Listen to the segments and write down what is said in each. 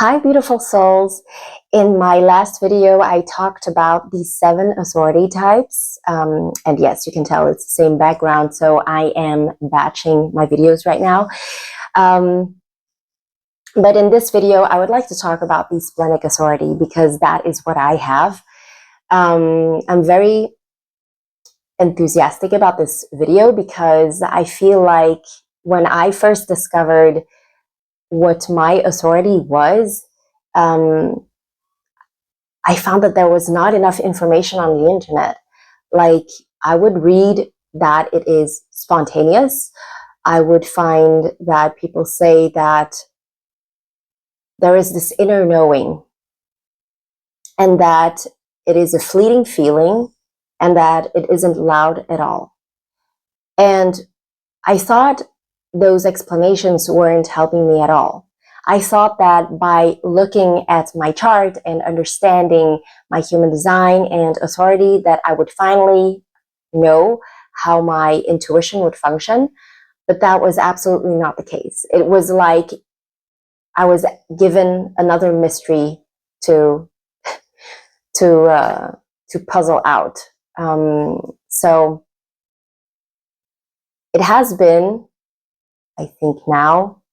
Hi, beautiful souls. In my last video, I talked about the 7 authority types. And yes, you can tell it's the same background, so I am batching my videos right now. But in this video, I would like to talk about the Splenic Authority because that is what I have. I'm very enthusiastic about this video because I feel like when I first discovered what my authority was, I found that there was not enough information on the internet. Like, I would read that it is spontaneous. I would find that people say that there is this inner knowing and that it is a fleeting feeling and that it isn't loud at all. And I thought those explanations weren't helping me at all. I thought that by looking at my chart and understanding my human design and authority that I would finally know how my intuition would function, but that was absolutely not the case. It was like I was given another mystery to puzzle out. So it has been, I think now,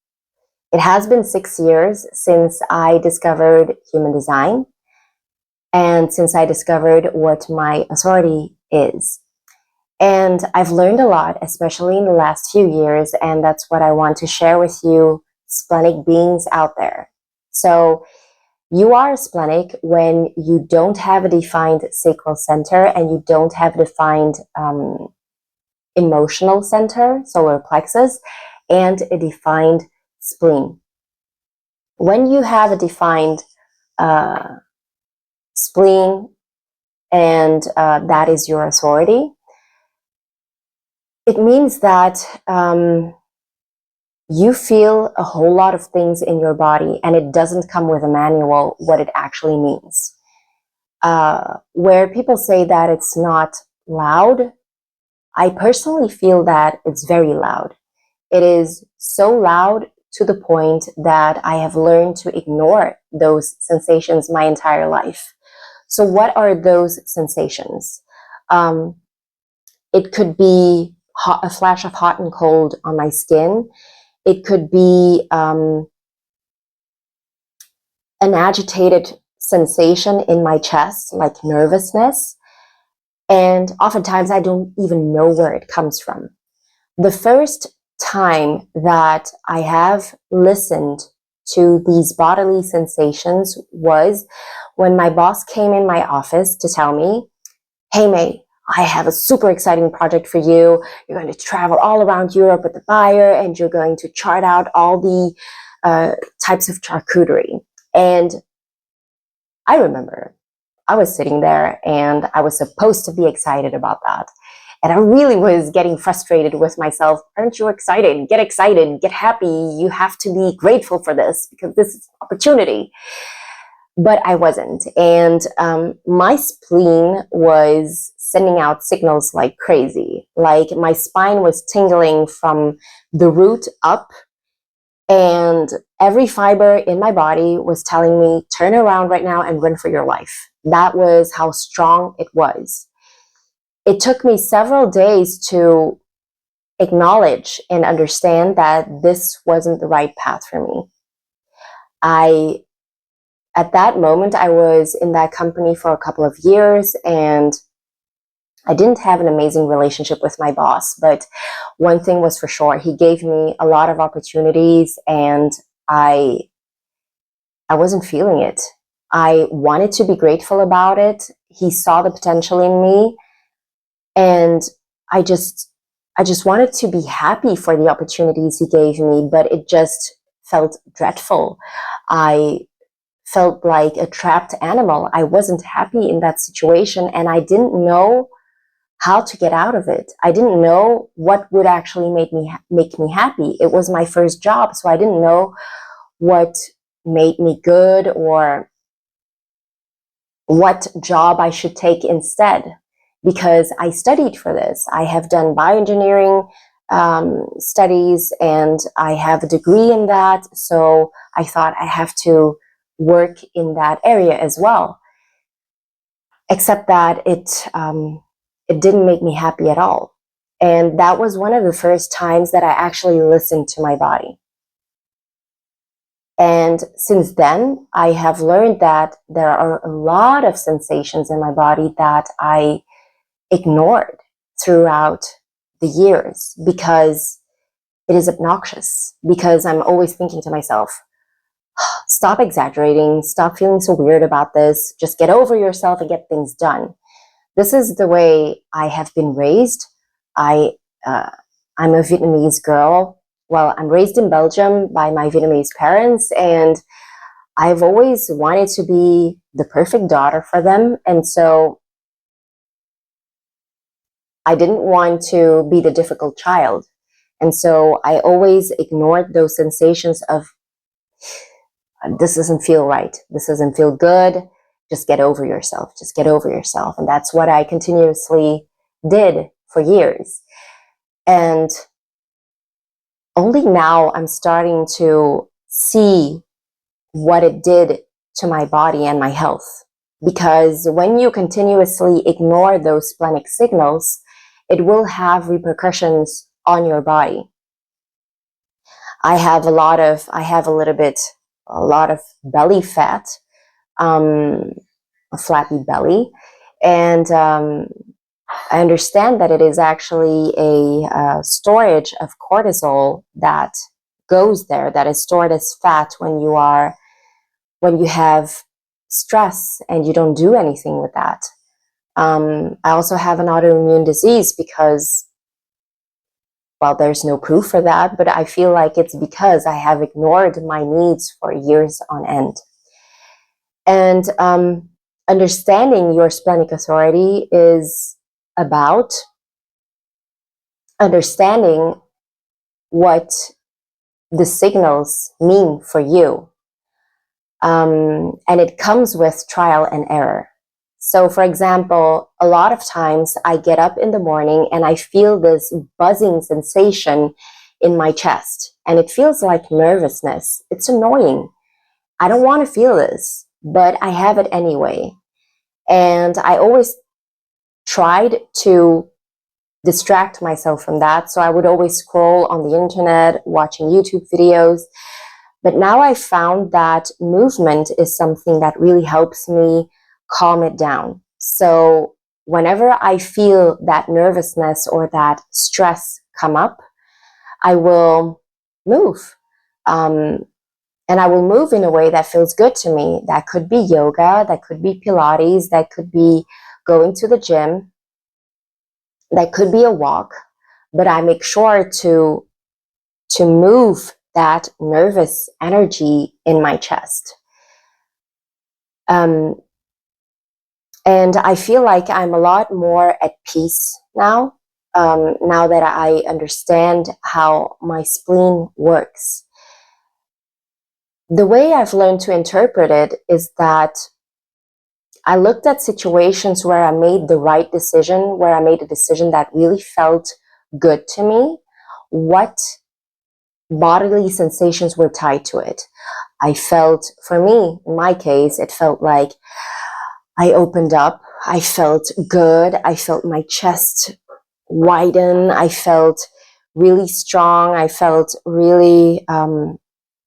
it has been 6 years since I discovered human design and since I discovered what my authority is. And I've learned a lot, especially in the last few years, and that's what I want to share with you, splenic beings out there. So you are splenic when you don't have a defined sacral center and you don't have a defined emotional center, solar plexus, and a defined spleen. When you have a defined spleen and that is your authority, it means that you feel a whole lot of things in your body and it doesn't come with a manual what it actually means. Where people say that it's not loud, I personally feel that it's very loud. It is so loud to the point that I have learned to ignore those sensations my entire life. So what are those sensations? It could be a flash of hot and cold on my skin. It could be an agitated sensation in my chest, like nervousness. And oftentimes I don't even know where it comes from. The first time that I have listened to these bodily sensations was when my boss came in my office to tell me, "Hey, May, I have a super exciting project for you. You're going to travel all around Europe with the buyer and you're going to chart out all the types of charcuterie." And I remember I was sitting there and I was supposed to be excited about that. And I really was getting frustrated with myself. Aren't you excited? Get excited, get happy. You have to be grateful for this because this is an opportunity. But I wasn't. And my spleen was sending out signals like crazy. Like my spine was tingling from the root up. And every fiber in my body was telling me, turn around right now and run for your life. That was how strong it was. It took me several days to acknowledge and understand that this wasn't the right path for me. At that moment, I was in that company for a couple of years and I didn't have an amazing relationship with my boss, but one thing was for sure, he gave me a lot of opportunities and I wasn't feeling it. I wanted to be grateful about it. He saw the potential in me and I just wanted to be happy for the opportunities he gave me, but it just felt dreadful. I felt like a trapped animal. I wasn't happy in that situation and I didn't know how to get out of it. I didn't know what would actually make me happy. It was my first job, so I didn't know what made me good or what job I should take instead, because I studied for this. I have done bioengineering studies and I have a degree in that, so I thought I have to work in that area as well. Except that it didn't make me happy at all. And that was one of the first times that I actually listened to my body. And since then, I have learned that there are a lot of sensations in my body that I ignored throughout the years because it is obnoxious, because I'm always thinking to myself, stop exaggerating, stop feeling so weird about this, just get over yourself and get things done. This is the way I have been raised. I'm a Vietnamese girl. Well, I'm raised in Belgium by my Vietnamese parents, and I've always wanted to be the perfect daughter for them. And so I didn't want to be the difficult child. And so I always ignored those sensations of, this doesn't feel right, this doesn't feel good, just get over yourself, just get over yourself. And that's what I continuously did for years. And only now I'm starting to see what it did to my body and my health. Because when you continuously ignore those splenic signals, it will have repercussions on your body. I have a lot of belly fat, a flappy belly, and I understand that it is actually a storage of cortisol that goes there, that is stored as fat when you have stress and you don't do anything with that. I also have an autoimmune disease because, well, there's no proof for that, but I feel like it's because I have ignored my needs for years on end. And understanding your splenic authority is about understanding what the signals mean for you. And it comes with trial and error. So, for example, a lot of times I get up in the morning and I feel this buzzing sensation in my chest, and it feels like nervousness. It's annoying. I don't want to feel this, but I have it anyway. And I always tried to distract myself from that. So I would always scroll on the internet, watching YouTube videos. But now I found that movement is something that really helps me calm it down. So whenever I feel that nervousness or that stress come up, I will move. And I will move in a way that feels good to me. That could be yoga, that could be Pilates, that could be going to the gym, that could be a walk. But I make sure to move that nervous energy in my chest. And I feel like I'm a lot more at peace now, now that I understand how my spleen works. The way I've learned to interpret it is that I looked at situations where I made the right decision, where I made a decision that really felt good to me, what bodily sensations were tied to it. I felt, for me, in my case, it felt like I opened up, I felt good, I felt my chest widen, I felt really strong, I felt really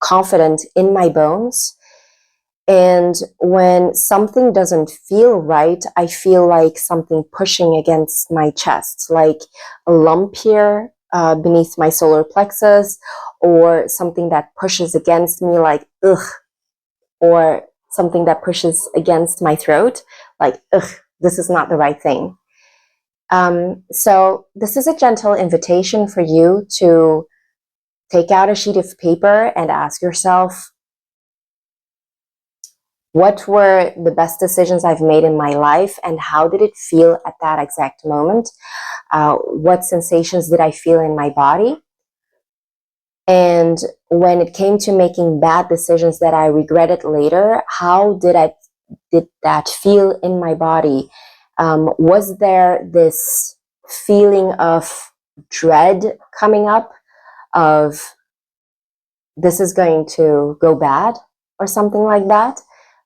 confident in my bones. And when something doesn't feel right, I feel like something pushing against my chest, like a lump here beneath my solar plexus, or something that pushes against me like, ugh, or something that pushes against my throat, like, ugh, this is not the right thing. So this is a gentle invitation for you to take out a sheet of paper and ask yourself, what were the best decisions I've made in my life, and how did it feel at that exact moment? What sensations did I feel in my body? And when it came to making bad decisions that I regretted later, how did that feel in my body? Was there this feeling of dread coming up of, this is going to go bad? or something like that?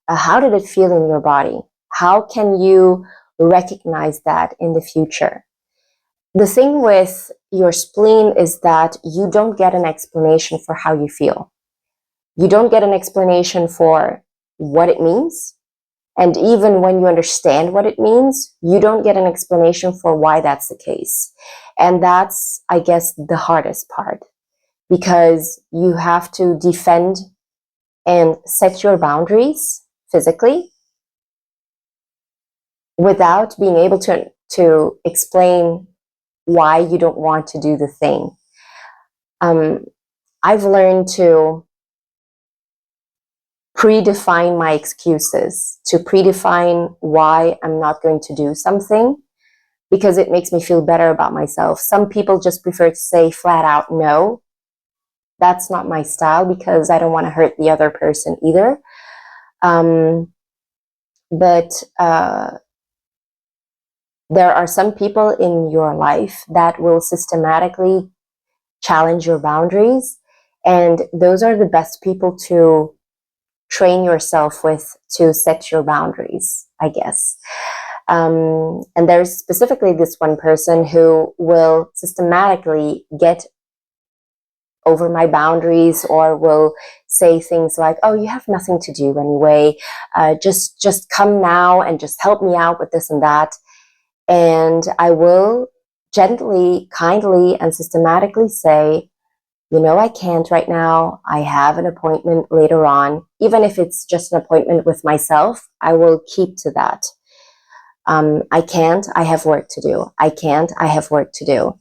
How did it feel in your body? How can you recognize that in the future? The thing with your spleen is that you don't get an explanation for how you feel. You don't get an explanation for what it means. And even when you understand what it means, you don't get an explanation for why that's the case. And that's, I guess, the hardest part, because you have to defend and set your boundaries physically without being able to explain why you don't want to do the thing. I've learned to predefine my excuses, to predefine why I'm not going to do something, because it makes me feel better about myself. Some people just prefer to say flat out no. That's not my style, because I don't want to hurt the other person either. But there are some people in your life that will systematically challenge your boundaries, and those are the best people to train yourself with, to set your boundaries, I guess. And there's specifically this one person who will systematically get over my boundaries, or will say things like, oh, you have nothing to do anyway, just come now and just help me out with this and that. And I will gently, kindly, and systematically say, you know, I can't right now. I have an appointment later on. Even if it's just an appointment with myself, I will keep to that. I can't, I have work to do. I can't, I have work to do.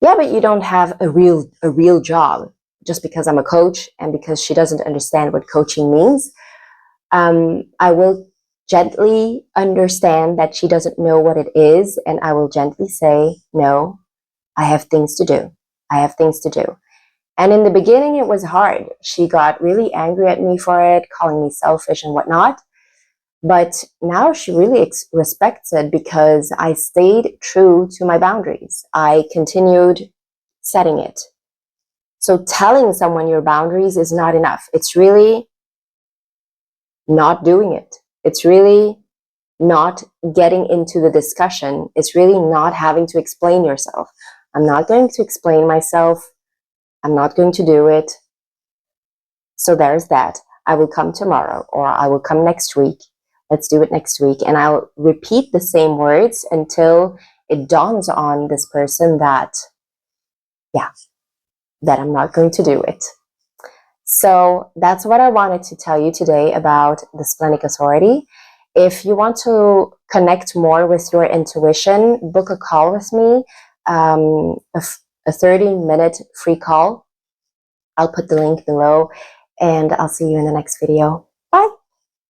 Yeah, but you don't have a real job. Just because I'm a coach and because she doesn't understand what coaching means, I will gently understand that she doesn't know what it is, and I will gently say, no, I have things to do. I have things to do. And in the beginning, it was hard. She got really angry at me for it, calling me selfish and whatnot. But now she really respects it, because I stayed true to my boundaries. I continued setting it. So telling someone your boundaries is not enough. It's really not doing it. It's really not getting into the discussion. It's really not having to explain yourself. I'm not going to explain myself. I'm not going to do it. So there's that. I will come tomorrow, or I will come next week. Let's do it next week. And I'll repeat the same words until it dawns on this person that, yeah, that I'm not going to do it. So that's what I wanted to tell you today about the Splenic Authority. If you want to connect more with your intuition, book a call with me, a 30-minute free call. I'll put the link below, and I'll see you in the next video. Bye.